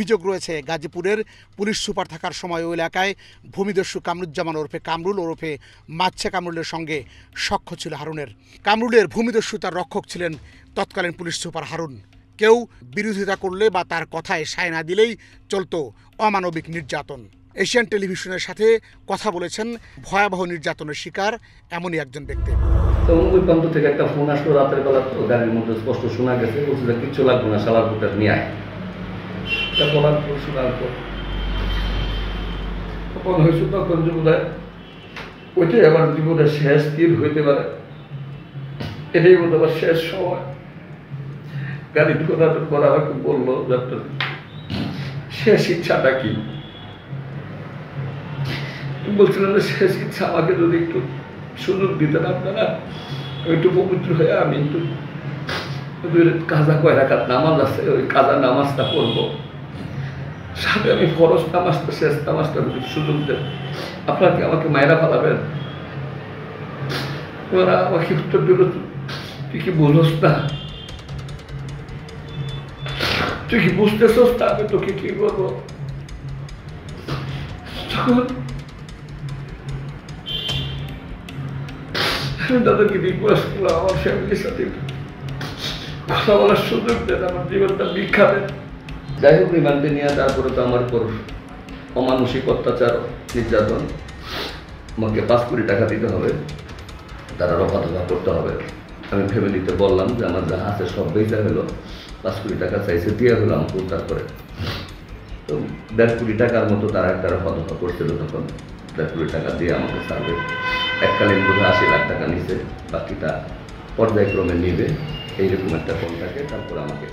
অভিযোগ রয়েছে গাজীপুরের পুলিশ সুপার থাকার সময় ওই এলাকায় ভূমিদস্যু কামরুজ্জামান ওরফে কামরুল ওরফে মাচ্ছে কামরুলের সঙ্গে সখ্য ছিল হারুনের। কামরুলের ভূমিদস্যুতার রক্ষক ছিলেন তৎকালীন পুলিশ সুপার হারুন। কেউ বিরোধিতা করলে বা তার কথায় সায় না দিলেই চলতো অমানবিক নির্যাতন। এশিয়ান টেলিভিশনের সাথে কথা বলেছেন ভয়াবহ নির্যাতনের শিকার এমনই একজন ব্যক্তি। তো ওই প্রান্ত থেকে একটা ফোন আসলো রাতের বেলা, তো গাড়ির মধ্যে স্পষ্ট শোনা গেছে, বলছে যে কিচ্ছু লাগবে না, শালার কোটা নিয়ে আয়। এটা বলার পর শোনার পর তখন হয়েছে তখন যে বোধ হয় ওইটাই আমার জীবনের শেষ তীর হইতে পারে, এটাই বোধ আমার শেষ সময়। গাড়ি ঢোকার পর আমাকে বললো যে আপনার শেষ ইচ্ছাটা কি? বলছিলাম যে শেষ ইচ্ছা আমাকে যদি একটু সুযোগ দিতেন আপনারা, একটু পবিত্র হয়ে আমি একটু কাজা কয় রাখার নামাজ আছে, ওই কাজা নামাজটা পড়বো, সাথে আমি ফরজ নামাজটা শেষ নামাজটা সুযোগ দেন, আপনারা কি আমাকে মায়েরা ফেলাবেন? ওরা আমাকে উত্তর দিল, তুই কি বলস না, তুই কি বুঝতেছস না আমি তোকে কি বলবো? তখন তাদেরকে রিকোয়েস্ট করলাম আমার ফ্যামিলির সাথে কথা বলার সুযোগ দেন, আমার জীবনটা ভিক্ষা দেন। যাই হোক রিমান্ডে নিয়ে তারপরে তো আমার উপর অমানসিক অত্যাচার নির্যাতন, আমাকে 5 কোটি টাকা দিতে হবে, তারা রফা-দফা করতে হবে। আমি ফ্যামিলিতে বললাম যে আমার যা আছে সব বেচা হলো, 5 কোটি টাকা চাইছে, দিয়ে হলো আমাকে উদ্ধার করে। তো 1.5 কোটি টাকার মতো তারা একটা রফা-দফা করছিল, তখন 1.5 কোটি টাকা দিয়ে আমাকে ছাড়বে। এককালীন বোধহয় 80 লাখ টাকা নিছে, বাকিটা পর্যায়ক্রমে নিবে, এইরকম একটা কন্ট্রাক্টে। তারপর আমাকে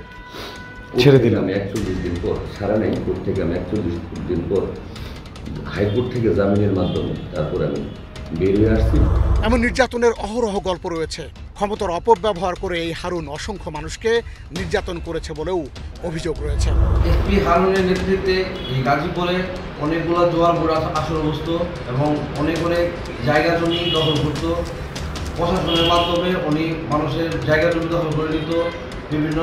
ছেড়ে দিলাম। আমি 41 দিন পর ছাড়া নেই, কোর্ট থেকে আমি 41 দিন পর হাইকোর্ট থেকে জামিনের মাধ্যমে তারপরে আমি বেরিয়ে আসছি। এমন নির্যাতনের অহরহ গল্প রয়েছে। ক্ষমতার অপব্যবহার করে এই হারুন অসংখ্য মানুষকে নির্যাতন করেছে বলেও অভিযোগ রয়েছে। এসপি হারুনের নেতৃত্বে এই গাজীপুরে অনেকগুলো জোয়ার বোর্ড আসর বসত এবং অনেক জায়গা জমি দখল করত। প্রশাসনের মাধ্যমে উনি মানুষের জায়গা জমি দখল করে নিত, বিভিন্ন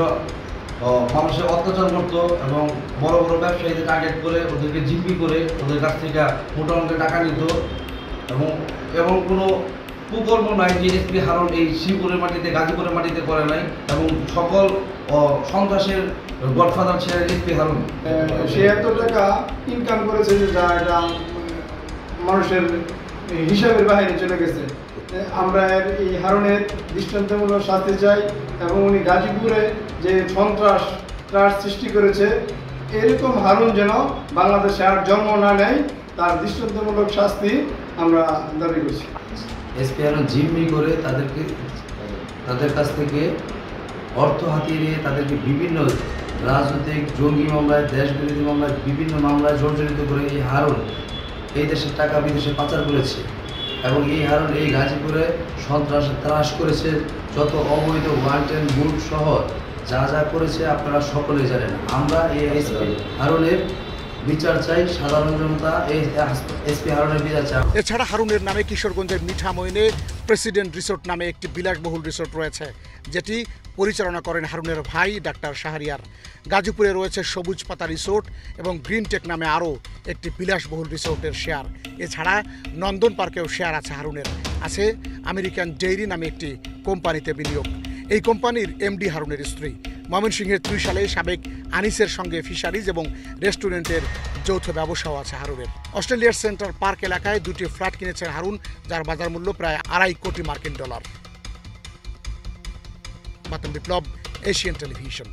মানুষের অত্যাচার করত এবং বড় বড় ব্যবসায়ীদের টার্গেট করে ওদেরকে জিম্মি করে ওদের কাছ থেকে মোটা অঙ্কের টাকা নিত। এবং কোনো কুকর্ম নাই যে এসপি হারুন এই শ্রীপুরের মাটিতে গাজীপুরের মাটিতে করে নাই, এবং সকল সন্ত্রাসের গডফাদার ছিলেন এসপি হারুন। সে এত টাকা ইনকাম করেছে যে যা এটা মানুষের হিসাবের বাইরে চলে গেছে। আমরা এই হারুনের দৃষ্টান্তমূলক শাস্তি চাই, এবং উনি গাজীপুরে যে সন্ত্রাস সৃষ্টি করেছে, এরকম হারুন যেন বাংলাদেশে আর জন্ম না নেয়, তার দৃষ্টান্তমূলক শাস্তি আমরা দাবি করছি। এসপি হারুন জিম্মি করে তাদের কাছ থেকে অর্থ হাতিয়ে নিয়ে তাদেরকে বিভিন্ন রাজনৈতিক জঙ্গি মামলায়, দেশবিরোধী মামলায়, বিভিন্ন মামলায় জর্জরিত করে এই হারুন এই দেশের টাকা বিদেশে পাচার করেছে। এবং এই হারুন এই গাজীপুরে সন্ত্রাস ত্রাস করেছে, যত অবৈধ ওয়ান্টেড বুট সহ যা যা করেছে আপনারা সকলেই জানেন। আমরা এই এসপি হারুনের বিচার চাই, সাধারণ জনতা এই এসপি হারুনের বিচার চাই। এছাড়া হারুনের নামে কিশোরগঞ্জের মিঠামইনে প্রেসিডেন্ট রিসোর্ট নামে একটি বিলাসবহুল রিসোর্ট রয়েছে, যেটি পরিচালনা করেন হারুনের ভাই ডাক্তার শাহরিয়ার। গাজীপুরে রয়েছে সবুজ পাতা রিসোর্ট এবং গ্রিন টেক নামে আরও একটি বিলাসবহুল রিসোর্টের শেয়ার। এছাড়া নন্দন পার্কেও শেয়ার আছে হারুনের। আছে আমেরিকান ডেইরি নামে একটি কোম্পানিতে বিনিয়োগ। এই কোম্পানির এমডি হারুনের স্ত্রী। ময়মনসিংহের 3 সালে সাবেক আনিসের সঙ্গে ফিশারিজ এবং রেস্টুরেন্টের যৌথ ব্যবসাও আছে হারুনের। অস্ট্রেলিয়ার সেন্ট্রাল পার্ক এলাকায় 2টি ফ্ল্যাট কিনেছেন হারুন, যার বাজার মূল্য প্রায় $2.5 কোটি মার্কিন ডলার। মাতম বিপ্লব, এশিয়ান টেলিভিশন।